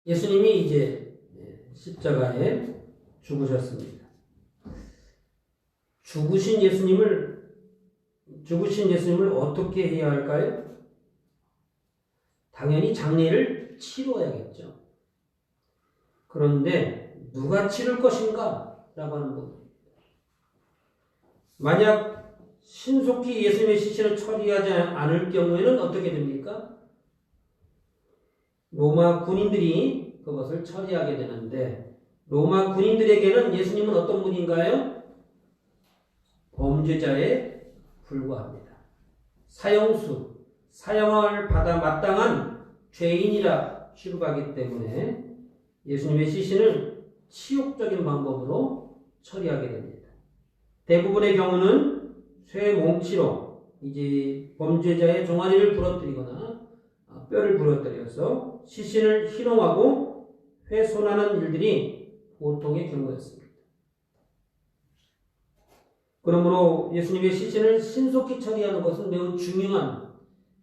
예수님이 이제 십자가에 죽으셨습니다. 죽으신 예수님을 어떻게 해야 할까요? 당연히 장례를 치러야겠죠. 그런데 누가 치를 것인가? 라고 하는 부분. 만약 신속히 예수님의 시신을 처리하지 않을 경우에는 어떻게 됩니까? 로마 군인들이 그것을 처리하게 되는데, 로마 군인들에게는 예수님은 어떤 분인가요? 범죄자에 불과합니다. 사형을 받아 마땅한 죄인이라 취급하기 때문에 예수님의 시신을 치욕적인 방법으로 처리하게 됩니다. 대부분의 경우는 쇠뭉치로 이제 범죄자의 종아리를 부러뜨리거나 뼈를 부러뜨려서 시신을 희롱하고 훼손하는 일들이 보통의 경우였습니다. 그러므로 예수님의 시신을 신속히 처리하는 것은 매우 중요한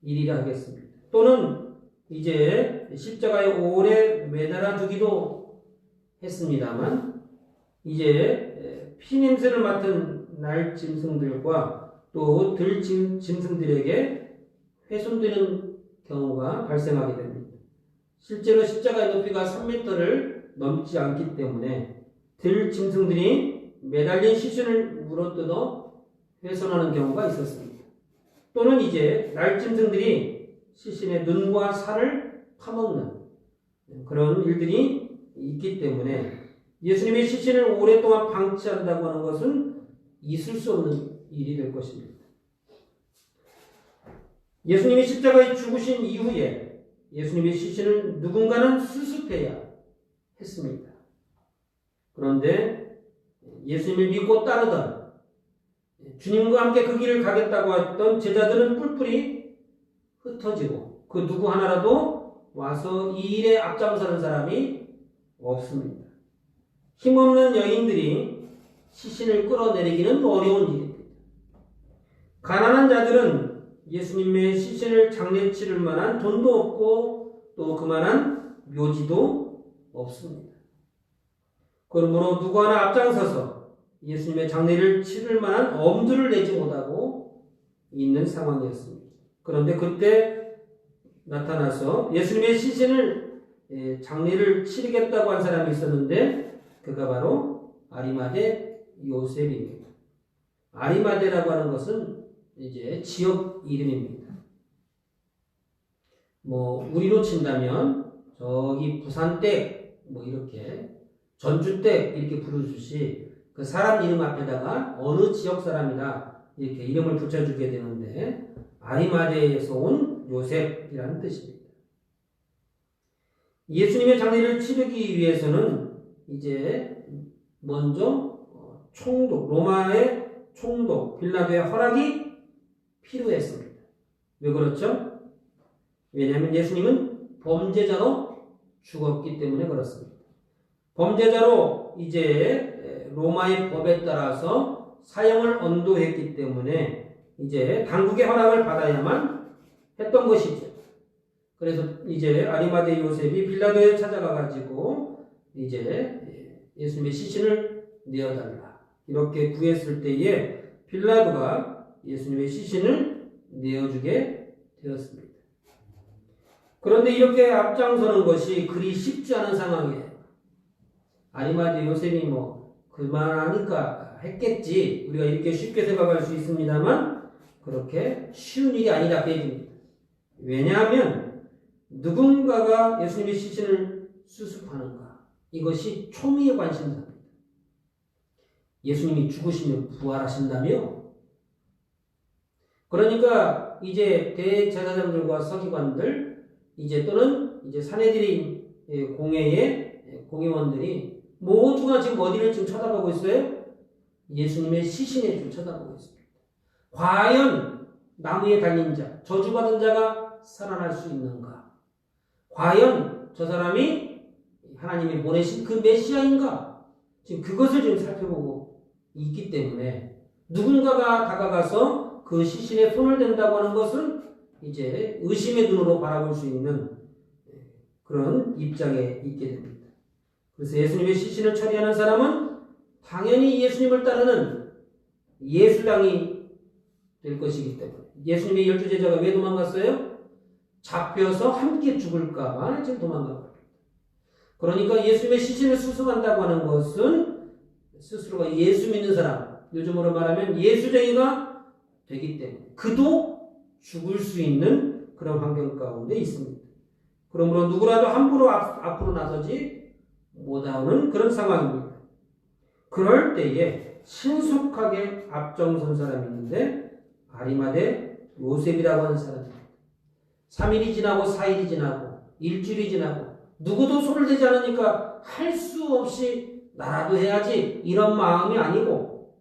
일이라 하겠습니다. 또는 이제 십자가에 오래 매달아 두기도 했습니다만, 이제 피냄새를 맡은 날짐승들과 또 들짐승들에게 훼손되는 경우가 발생하게 됩니다. 실제로 십자가의 높이가 3m를 넘지 않기 때문에 들짐승들이 매달린 시신을 물어뜯어 훼손하는 경우가 있었습니다. 또는 이제 날짐승들이 시신의 눈과 살을 파먹는 그런 일들이 있기 때문에 예수님의 시신을 오랫동안 방치한다고 하는 것은 있을 수 없는 일이 될 것입니다. 예수님이 십자가에 죽으신 이후에 예수님의 시신을 누군가는 수습해야 했습니다. 그런데 예수님을 믿고 따르던, 주님과 함께 그 길을 가겠다고 했던 제자들은 뿔뿔이 흩어지고 그 누구 하나라도 와서 이 일에 앞장서는 사람이 없습니다. 힘없는 여인들이 시신을 끌어내리기는 어려운 일입니다. 가난한 자들은 예수님의 시신을 장례 치를 만한 돈도 없고 또 그만한 묘지도 없습니다. 그러므로 누구 하나 앞장서서 예수님의 장례를 치를 만한 엄두를 내지 못하고 있는 상황이었습니다. 그런데 그때 나타나서 예수님의 시신을 장례를 치르겠다고 한 사람이 있었는데, 그가 바로 아리마대 요셉입니다. 아리마대라고 하는 것은 이제 지역 이름입니다. 우리로 친다면 저기 부산댁 이렇게 전주댁 이렇게 부르듯이 그 사람 이름 앞에다가 어느 지역 사람이다 이렇게 이름을 붙여주게 되는데, 아리마대에서 온 요셉이라는 뜻입니다. 예수님의 장례를 치르기 위해서는 이제 먼저 로마의 총독 빌라도의 허락이 필요했습니다. 왜 그렇죠? 왜냐하면 예수님은 범죄자로 죽었기 때문에 그렇습니다. 범죄자로 이제 로마의 법에 따라서 사형을 언도했기 때문에 이제 당국의 허락을 받아야만 했던 것이죠. 그래서 이제 아리마대 요셉이 빌라도에 찾아가 가지고 이제 예수님의 시신을 내어달라 이렇게 구했을 때에 빌라도가 예수님의 시신을 내어주게 되었습니다. 그런데 이렇게 앞장서는 것이 그리 쉽지 않은 상황이에요. 아리마대 요셉이 그만하니까 했겠지, 우리가 이렇게 쉽게 생각할 수 있습니다만 그렇게 쉬운 일이 아니라 빼집니다. 왜냐하면 누군가가 예수님의 시신을 수습하는가, 이것이 초미의 관심사입니다. 예수님이 죽으시면 부활하신다며? 그러니까 이제 대제사장들과 서기관들 또는 이제 산헤드린 공회의 공회원들이 모두가 지금 어디를 지금 쳐다보고 있어요? 예수님의 시신에 좀 쳐다보고 있습니다. 과연 나무에 달린 자, 저주받은 자가 살아날 수 있는가? 과연 저 사람이 하나님이 보내신 그 메시아인가? 지금 그것을 지금 살펴보고 있기 때문에 누군가가 다가가서 그 시신에 손을 댄다고 하는 것은 이제 의심의 눈으로 바라볼 수 있는 그런 입장에 있게 됩니다. 그래서 예수님의 시신을 처리하는 사람은 당연히 예수님을 따르는 예수당이 될 것이기 때문에 예수님의 12제자가 왜 도망갔어요? 잡혀서 함께 죽을까봐 지금 도망간 겁니다. 그러니까 예수님의 시신을 수송한다고 하는 것은 스스로가 예수 믿는 사람, 요즘으로 말하면 예수쟁이가 되기 때문에 그도 죽을 수 있는 그런 환경 가운데 있습니다. 그러므로 누구라도 함부로 앞으로 나서지 못하는 그런 상황입니다. 그럴 때에 신속하게 앞장선 사람이 있는데 아리마대 요셉이라고 하는 사람입니다. 3일이 지나고 4일이 지나고 일주일이 지나고 누구도 손을 대지 않으니까 할 수 없이 나라도 해야지 이런 마음이 아니고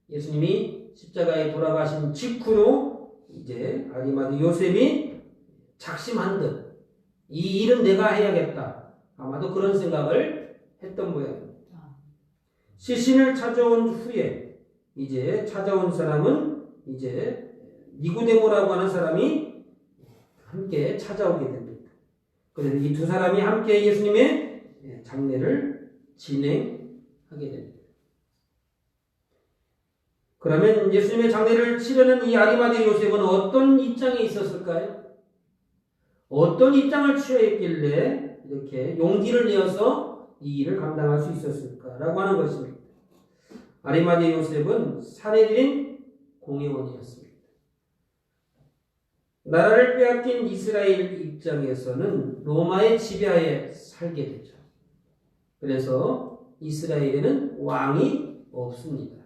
예수님이 십자가에 돌아가신 직후로 이제 아리마대 요셉이 작심한 듯 이 일은 내가 해야겠다. 아마도 그런 생각을 했던 모양입니다. 시신을 찾아온 후에 이제 찾아온 사람은 이제 니고데모라고 하는 사람이 함께 찾아오게 됩니다. 그래서 이 두 사람이 함께 예수님의 장례를 진행하게 됩니다. 그러면 예수님의 장례를 치르는 이 아리마대 요셉은 어떤 입장에 있었을까요? 어떤 입장을 취했길래 이렇게 용기를 내어서 이 일을 감당할 수 있었을까라고 하는 것입니다. 아리마대 요셉은 사내들인 공회원이었습니다. 나라를 빼앗긴 이스라엘 입장에서는 로마의 지배하에 살게 되죠. 그래서 이스라엘에는 왕이 없습니다.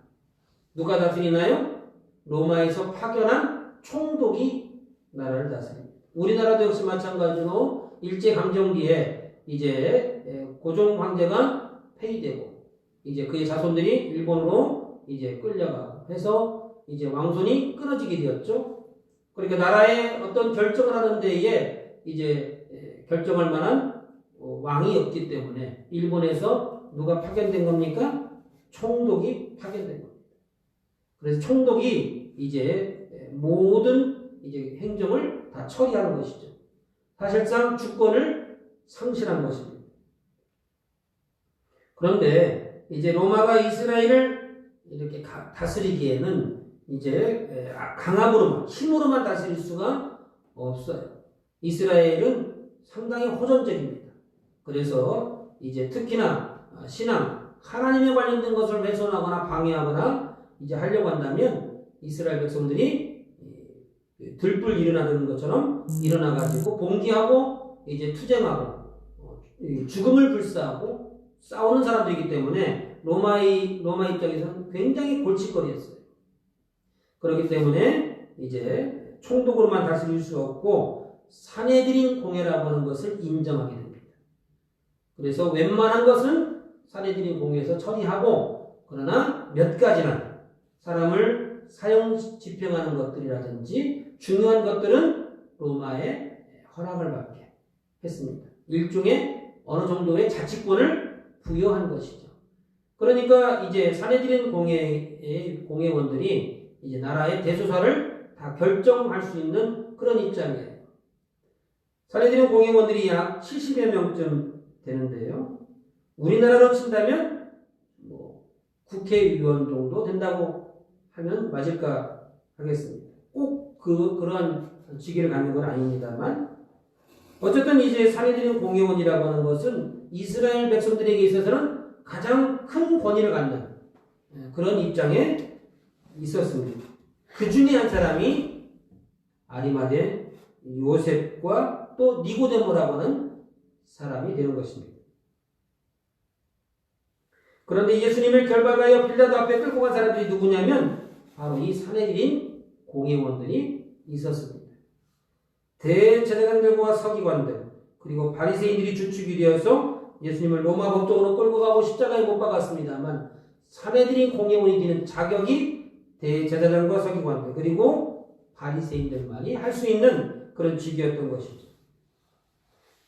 누가 다스리나요? 로마에서 파견한 총독이 나라를 다스립니다. 우리나라도 역시 마찬가지로 일제강점기에 이제 고종 황제가 폐위되고 이제 그의 자손들이 일본으로 이제 끌려가고 해서 이제 왕손이 끊어지게 되었죠. 그러니까 나라에 어떤 결정을 하는 데에 이제 결정할 만한 왕이 없기 때문에 일본에서 누가 파견된 겁니까? 총독이 파견된 겁니다. 그래서 총독이 이제 모든 이제 행정을 다 처리하는 것이죠. 사실상 주권을 상실한 것입니다. 그런데 이제 로마가 이스라엘을 이렇게 다스리기에는 이제 강압으로만, 힘으로만 다스릴 수가 없어요. 이스라엘은 상당히 호전적입니다. 그래서 이제 특히나 신앙, 하나님에 관련된 것을 훼손하거나 방해하거나 이제 하려고 한다면 이스라엘 백성들이 들불 일어나는 것처럼 일어나가지고 봉기하고 이제 투쟁하고 죽음을 불사하고 싸우는 사람들이기 때문에 로마 입장에서는 굉장히 골칫거리였어요. 그렇기 때문에 이제 총독으로만 다스릴 수 없고 사내들인 공회라고 하는 것을 인정하게 됩니다. 그래서 웬만한 것은 사내들인 공회에서 처리하고 그러나 몇 가지는 사람을 사형 집행하는 것들이라든지 중요한 것들은 로마의 허락을 받게 했습니다. 일종의 어느 정도의 자치권을 부여한 것이죠. 그러니까 이제 사내들인 공회의 공회원들이 이제 나라의 대소사를 다 결정할 수 있는 그런 입장이에요. 사내들인 공회원들이 약 70여 명쯤 되는데요. 우리나라로 친다면 국회의원 정도 된다고 하면 맞을까 하겠습니다. 꼭 그러한 직위를 갖는 건 아닙니다만 어쨌든 이제 사내들인 공회원이라고 하는 것은 이스라엘 백성들에게 있어서는 가장 큰 권위를 갖는 그런 입장에 있었습니다. 그 중에 한 사람이 아리마대 요셉과 또 니고데모라고 하는 사람이 되는 것입니다. 그런데 예수님을 결박하여 빌라도 앞에 끌고 간 사람들이 누구냐면 바로 이 사내들인 공회원들이 있었습니다. 대제사장들과 서기관들 그리고 바리새인들이 주축이 되어서 예수님을 로마 법정으로 끌고 가고 십자가에 못 박았습니다만 사내들인 공회원이 되는 자격이 대제사장과 서기관들 그리고 바리새인들만이 할 수 있는 그런 직위였던 것이죠.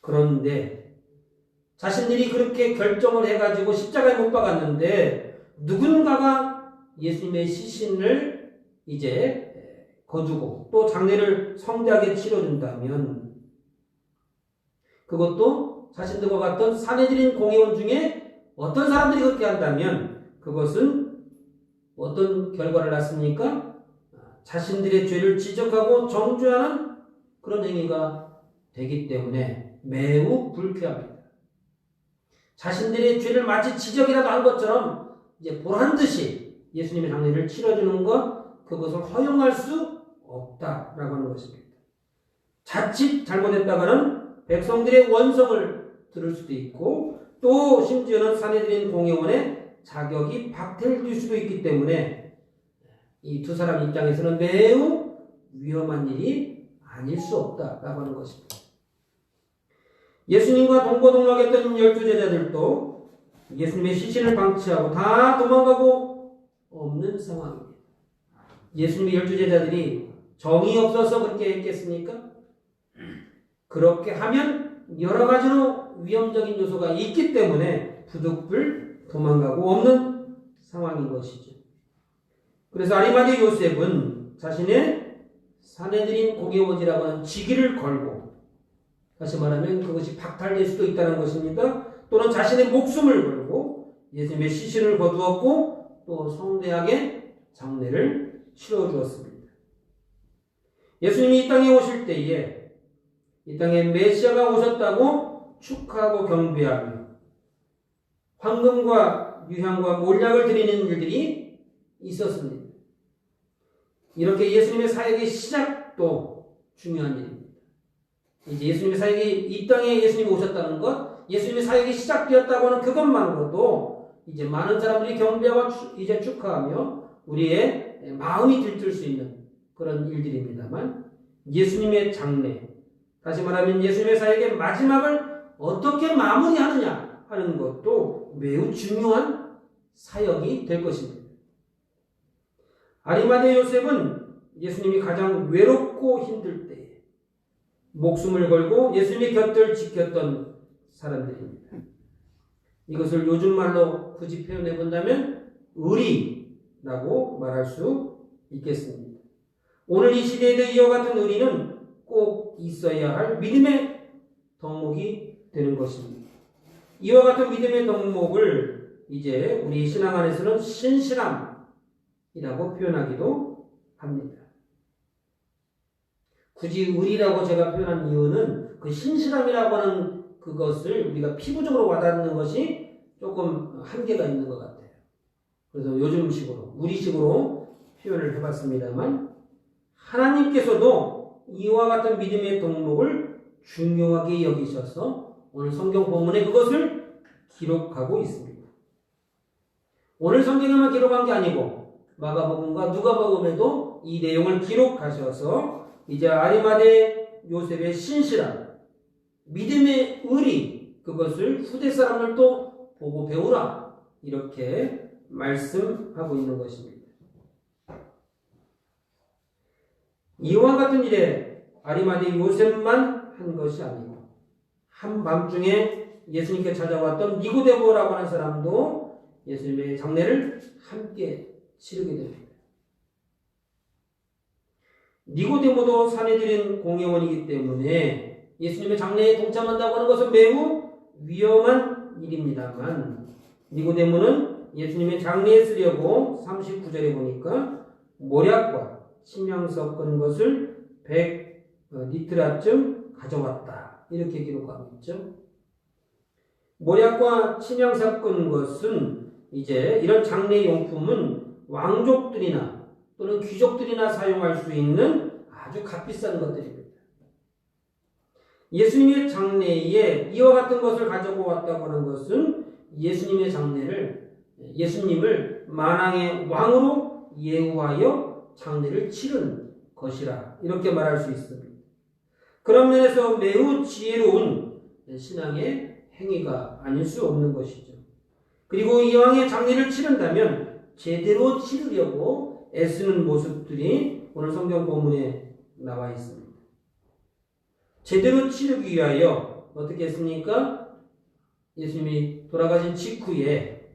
그런데 자신들이 그렇게 결정을 해가지고 십자가에 못 박았는데 누군가가 예수님의 시신을 이제 거두고 또 장례를 성대하게 치러준다면 그것도 자신들과 같은 사내들인 공회원 중에 어떤 사람들이 그렇게 한다면 그것은 어떤 결과를 낳습니까? 자신들의 죄를 지적하고 정죄하는 그런 행위가 되기 때문에 매우 불쾌합니다. 자신들의 죄를 마치 지적이라도 한 것처럼 이제 보란듯이 예수님의 장례를 치러주는 것, 그것을 허용할 수 없다라고 하는 것입니다. 자칫 잘못했다가는 백성들의 원성을 들을 수도 있고 또 심지어는 사내들인 공회원의 자격이 박탈될 수도 있기 때문에 이 두 사람 입장에서는 매우 위험한 일이 아닐 수 없다라고 하는 것입니다. 예수님과 동거동락했던 12제자들도 예수님의 시신을 방치하고 다 도망가고 없는 상황입니다. 예수님의 12제자들이 정이 없어서 그렇게 했겠습니까? 그렇게 하면 여러 가지로 위험적인 요소가 있기 때문에 부득불 도망가고 없는 상황인 것이죠. 그래서 아리마대 요셉은 자신의 사내들인 공회원이라고 하는 직위를 걸고, 다시 말하면 그것이 박탈될 수도 있다는 것입니다. 또는 자신의 목숨을 걸고 예수님의 시신을 거두었고 또 성대하게 장례를 치러주었습니다. 예수님이 이 땅에 오실 때에 이 땅에 메시아가 오셨다고 축하하고 경배하며 황금과 유향과 몰약을 드리는 일들이 있었습니다. 이렇게 예수님의 사역의 시작도 중요한 일입니다. 이제 예수님의 사역이 이 땅에 예수님이 오셨다는 것, 예수님의 사역이 시작되었다고 하는 그것만으로도 이제 많은 사람들이 경배하고 이제 축하하며 우리의 마음이 들뜰 수 있는 그런 일들입니다만, 예수님의 장례, 다시 말하면 예수님의 사역의 마지막을 어떻게 마무리하느냐 하는 것도 매우 중요한 사역이 될 것입니다. 아리마대 요셉은 예수님이 가장 외롭고 힘들 때 목숨을 걸고 예수님의 곁을 지켰던 사람들입니다. 이것을 요즘 말로 굳이 표현해 본다면 의리라고 말할 수 있겠습니다. 오늘 이 시대에도 이와 같은 의리는 꼭 있어야 할 믿음의 덕목이 되는 것입니다. 이와 같은 믿음의 덕목을 이제 우리 신앙 안에서는 신실함이라고 표현하기도 합니다. 굳이 의리라고 제가 표현한 이유는 그 신실함이라고 하는 그것을 우리가 피부적으로 와닿는 것이 조금 한계가 있는 것 같아요. 그래서 요즘식으로, 우리식으로 표현을 해봤습니다만, 하나님께서도 이와 같은 믿음의 덕목을 중요하게 여기셔서 오늘 성경 본문에 그것을 기록하고 있습니다. 오늘 성경에만 기록한 게 아니고 마가복음과 누가복음에도 이 내용을 기록하셔서 이제 아리마대 요셉의 신실함, 믿음의 의리, 그것을 후대 사람들도 보고 배우라, 이렇게 말씀하고 있는 것입니다. 이와 같은 일에 아리마대 요셉만 한 것이 아니고 한밤중에 예수님께 찾아왔던 니고데모라고 하는 사람도 예수님의 장례를 함께 치르게 됩니다. 니고데모도 사내들인 공회원이기 때문에 예수님의 장례에 동참한다고 하는 것은 매우 위험한 일입니다만, 니고데모는 예수님의 장례에 쓰려고 39절에 보니까 모략과 침향 섞은 것을 100리트라쯤 가져왔다, 이렇게 기록하고 있죠. 모략과 침향 섞은 것은 이제 이런 장례 용품은 왕족들이나 또는 귀족들이나 사용할 수 있는 아주 값비싼 것들입니다. 예수님의 장례에 이와 같은 것을 가지고 왔다고 하는 것은 예수님의 장례를, 예수님을 만왕의 왕으로 예우하여 장례를 치른 것이라, 이렇게 말할 수 있습니다. 그런 면에서 매우 지혜로운 신앙의 행위가 아닐 수 없는 것이죠. 그리고 이왕의 장례를 치른다면 제대로 치르려고 애쓰는 모습들이 오늘 성경 본문에 나와 있습니다. 제대로 치르기 위하여 어떻게 했습니까? 예수님이 돌아가신 직후에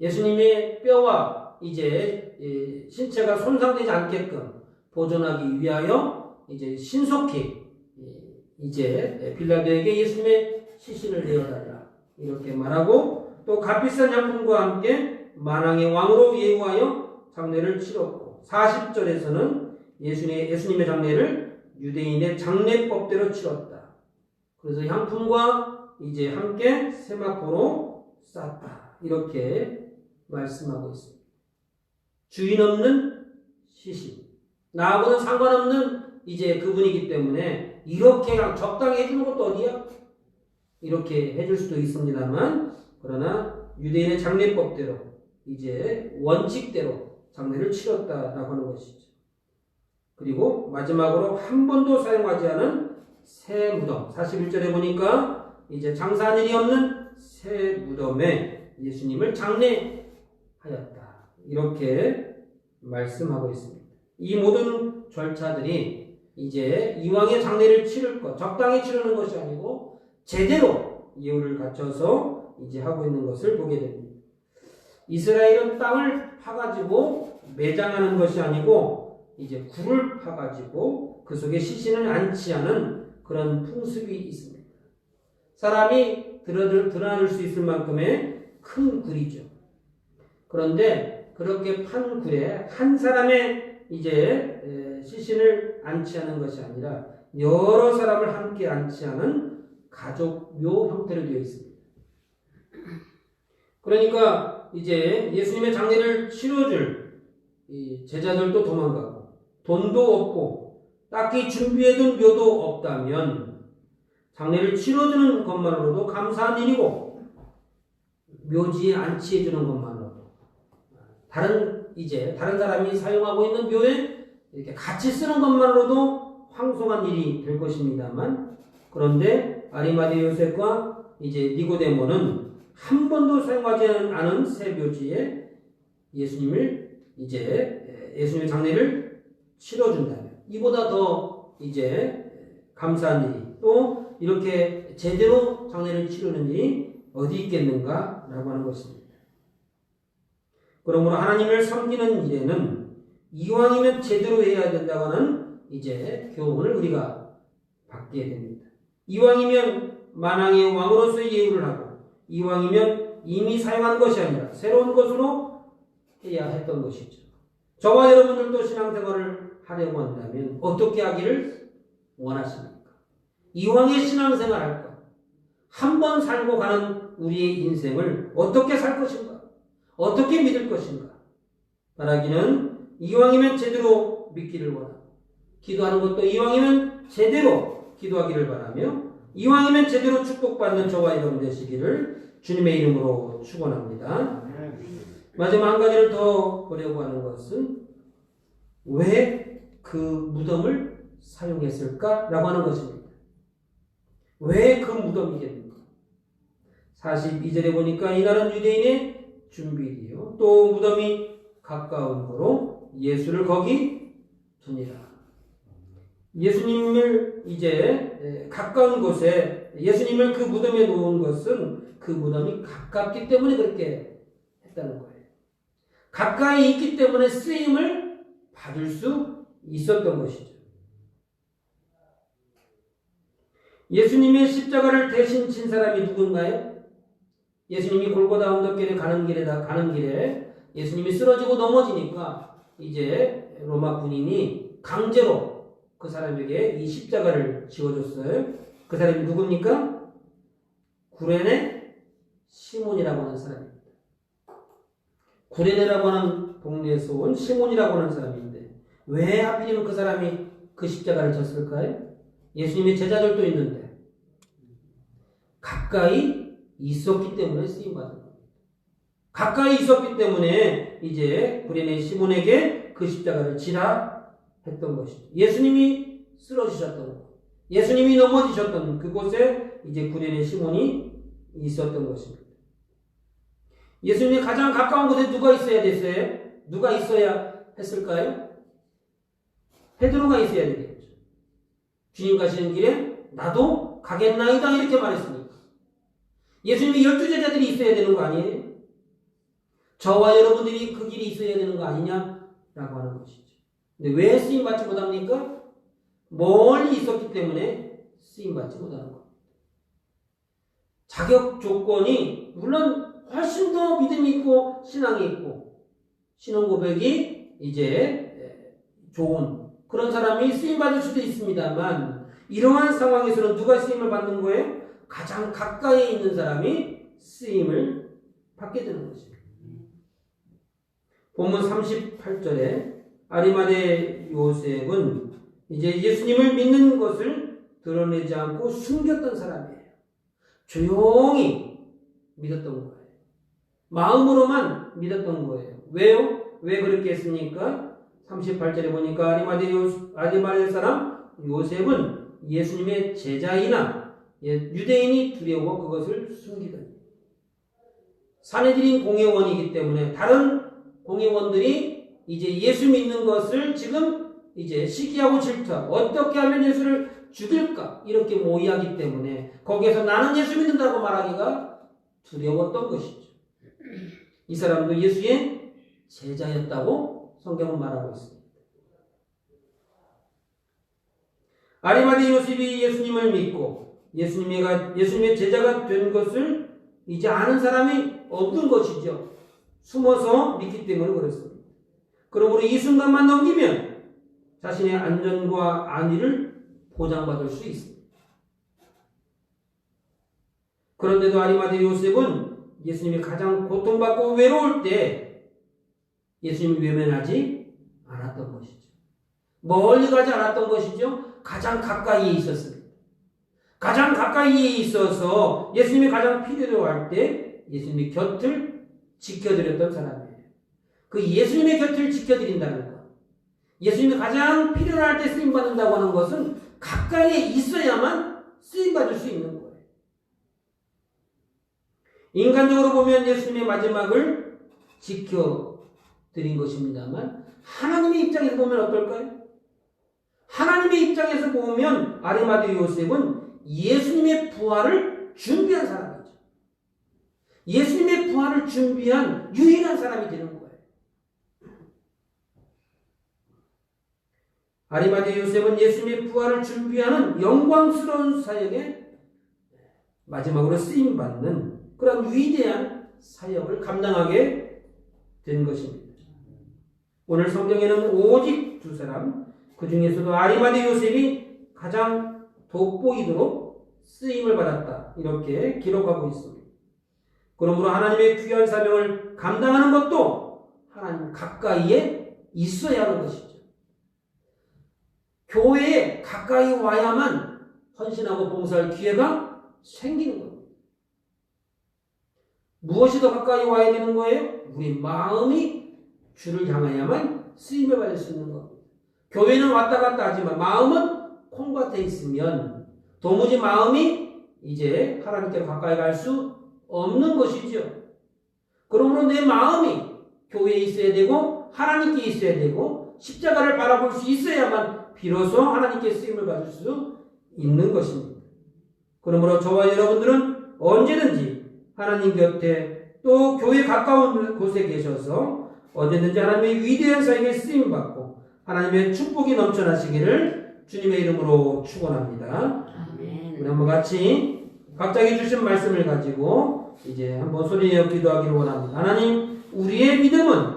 예수님의 뼈와 이제 신체가 손상되지 않게끔 보존하기 위하여 이제 신속히 이제 빌라도에게 예수님의 시신을 내어달라 이렇게 말하고 또 값비싼 향품과 함께 만왕의 왕으로 예우하여 장례를 치렀고 40절에서는 예수님의 장례를 유대인의 장례법대로 치렀다. 그래서 향품과 이제 함께 세마포로 쌌다. 이렇게 말씀하고 있습니다. 주인 없는 시신. 나하고는 상관없는 이제 그분이기 때문에 이렇게 적당히 해주는 것도 어디야? 이렇게 해줄 수도 있습니다만 그러나 유대인의 장례법대로 이제 원칙대로 장례를 치렀다라고 하는 것이죠. 그리고 마지막으로 한 번도 사용하지 않은 새 무덤 41절에 보니까 이제 장사한 일이 없는 새 무덤에 예수님을 장례하였다. 이렇게 말씀하고 있습니다. 이 모든 절차들이 이제 이왕의 장례를 치를 것, 적당히 치르는 것이 아니고 제대로 예우를 갖춰서 이제 하고 있는 것을 보게 됩니다. 이스라엘은 땅을 파가지고 매장하는 것이 아니고 이제 굴을 파가지고 그 속에 시신을 안치하는 그런 풍습이 있습니다. 사람이 드러날 수 있을 만큼의 큰 굴이죠. 그런데 그렇게 판 굴에 한 사람의 이제 시신을 안치하는 것이 아니라 여러 사람을 함께 안치하는 가족묘 형태로 되어 있습니다. 그러니까 이제 예수님의 장례를 치러줄 제자들도 도망가고 돈도 없고 딱히 준비해둔 묘도 없다면 장례를 치러주는 것만으로도 감사한 일이고 묘지에 안치해주는 것만으로도 다른 사람이 사용하고 있는 묘에 이렇게 같이 쓰는 것만으로도 황송한 일이 될 것입니다만 그런데 아리마대 요셉과 이제 니고데모는 한 번도 사용하지 않은 새 묘지에 예수님의 장례를 치러준다면 이보다 더 이제 감사한 일이 또 이렇게 제대로 장례를 치르는 일이 어디 있겠는가라고 하는 것입니다. 그러므로 하나님을 섬기는 일에는 이왕이면 제대로 해야 된다고 하는 이제 교훈을 우리가 받게 됩니다. 이왕이면 만왕의 왕으로서의 예우를 하고 이왕이면 이미 사용한 것이 아니라 새로운 것으로 해야 했던 것이죠. 저와 여러분들도 신앙생활을 하려고 한다면 어떻게 하기를 원하십니까? 이왕의 신앙생활 할까? 한 번 살고 가는 우리의 인생을 어떻게 살 것인가? 어떻게 믿을 것인가? 바라기는 이왕이면 제대로 믿기를 원하고 기도하는 것도 이왕이면 제대로 기도하기를 바라며 이왕이면 제대로 축복받는 저와 여러분 되시기를 주님의 이름으로 축원합니다. 마지막 한 가지를 더 보려고 하는 것은 왜 그 무덤을 사용했을까라고 하는 것입니다. 왜 그 무덤이겠는가? 42절에 보니까 이날은 유대인의 준비일이요 또 무덤이 가까운 거로 예수를 거기 두니라. 예수님을 이제 가까운 곳에 예수님을 그 무덤에 놓은 것은 그 무덤이 가깝기 때문에 그렇게 했다는 거예요. 가까이 있기 때문에 쓰임을 받을 수 있었던 것이죠. 예수님의 십자가를 대신 진 사람이 누군가요? 예수님이 골고다 언덕길에 가는 길에 예수님이 쓰러지고 넘어지니까 이제 로마 군인이 강제로 그 사람에게 이 십자가를 지어줬어요. 그 사람이 누굽니까? 구레네 시몬이라고 하는 사람입니다. 구레네라고 하는 동네에서 온 시몬이라고 하는 사람인데 왜 하필이면 그 사람이 그 십자가를 졌을까요? 예수님의 제자들도 있는데 가까이 있었기 때문에 쓰임받은 겁니다. 가까이 있었기 때문에 이제 구레네 시몬에게 그 십자가를 지라 했던 것이죠. 예수님이 쓰러지셨던 것, 예수님이 넘어지셨던 그곳에 이제 구레네 시몬이 있었던 것입니다. 예수님이 가장 가까운 곳에 누가 있어야 됐어요? 누가 있어야 했을까요? 베드로가 있어야 되겠죠. 주님 가시는 길에 나도 가겠나이다 이렇게 말했으니까. 예수님이 12제자들이 있어야 되는 거 아니에요? 저와 여러분들이 그 길이 있어야 되는 거 아니냐라고 하는 것이죠. 근데 왜 쓰임받지 못합니까? 멀리 있었기 때문에 쓰임받지 못하는 겁니다. 자격 조건이 물론 훨씬 더 믿음이 있고 신앙이 있고 신앙 고백이 이제 좋은 그런 사람이 쓰임 받을 수도 있습니다만 이러한 상황에서는 누가 쓰임을 받는 거예요? 가장 가까이 있는 사람이 쓰임을 받게 되는 것입니다. 본문 38절에 아리마대 요셉은 이제 예수님을 믿는 것을 드러내지 않고 숨겼던 사람이에요. 조용히 믿었던 거예요. 마음으로만 믿었던 거예요. 왜요? 왜 그렇게 했습니까? 38절에 보니까 아리마대 사람 요셉은 예수님의 제자이나 유대인이 두려워 그것을 숨기더니 산헤드린 공회원이기 때문에 다른 공회원들이 이제 예수 믿는 것을 지금 이제 시기하고 질투하고 어떻게 하면 예수를 죽일까 이렇게 모의하기 때문에 거기에서 나는 예수 믿는다고 말하기가 두려웠던 것이죠. 이 사람도 예수의 제자였다고 성경은 말하고 있습니다. 아리마대 요셉이 예수님을 믿고 예수님의 제자가 된 것을 이제 아는 사람이 없는 것이죠. 숨어서 믿기 때문에 그렇습니다. 그러므로 이 순간만 넘기면 자신의 안전과 안위를 보장받을 수 있습니다. 그런데도 아리마대 요셉은 예수님이 가장 고통받고 외로울 때 예수님을 외면하지 않았던 것이죠. 멀리 가지 않았던 것이죠. 가장 가까이에 있었습니다. 가장 가까이에 있어서 예수님이 가장 필요로 할 때 예수님의 곁을 지켜드렸던 사람이에요. 그 예수님의 곁을 지켜드린다는 것, 예수님이 가장 필요로 할 때 쓰임받는다고 하는 것은 가까이에 있어야만 쓰임받을 수 있는 거예요. 인간적으로 보면 예수님의 마지막을 지켜드린 것입니다만 하나님의 입장에서 보면 어떨까요? 하나님의 입장에서 보면 아리마대 요셉은 예수님의 부활을 준비한 사람이죠. 예수님의 부활을 준비한 유일한 사람이 되는 거예요. 아리마대 요셉은 예수님의 부활을 준비하는 영광스러운 사역에 마지막으로 쓰임받는 그런 위대한 사역을 감당하게 된 것입니다. 오늘 성경에는 오직 두 사람, 그 중에서도 아리마대 요셉이 가장 돋보이도록 쓰임을 받았다. 이렇게 기록하고 있습니다. 그러므로 하나님의 귀한 사명을 감당하는 것도 하나님 가까이에 있어야 하는 것이죠. 교회에 가까이 와야만 헌신하고 봉사할 기회가 생기는 겁니다. 무엇이 더 가까이 와야 되는 거예요? 우리 마음이 주를 향하야만 쓰임을 받을 수 있는 겁니다. 교회는 왔다 갔다 하지만 마음은 콩밭에 있으면 도무지 마음이 이제 하나님께 가까이 갈 수 없는 것이죠. 그러므로 내 마음이 교회에 있어야 되고 하나님께 있어야 되고 십자가를 바라볼 수 있어야만 비로소 하나님께 쓰임을 받을 수 있는 것입니다. 그러므로 저와 여러분들은 언제든지 하나님 곁에 또 교회 가까운 곳에 계셔서 언제든지 하나님의 위대한 사역에 쓰임받고 하나님의 축복이 넘쳐나시기를 주님의 이름으로 축원합니다. 아멘. 우리 한번 같이 각자에게 주신 말씀을 가지고 이제 한번 소리내어 기도하기를 원합니다. 하나님, 우리의 믿음은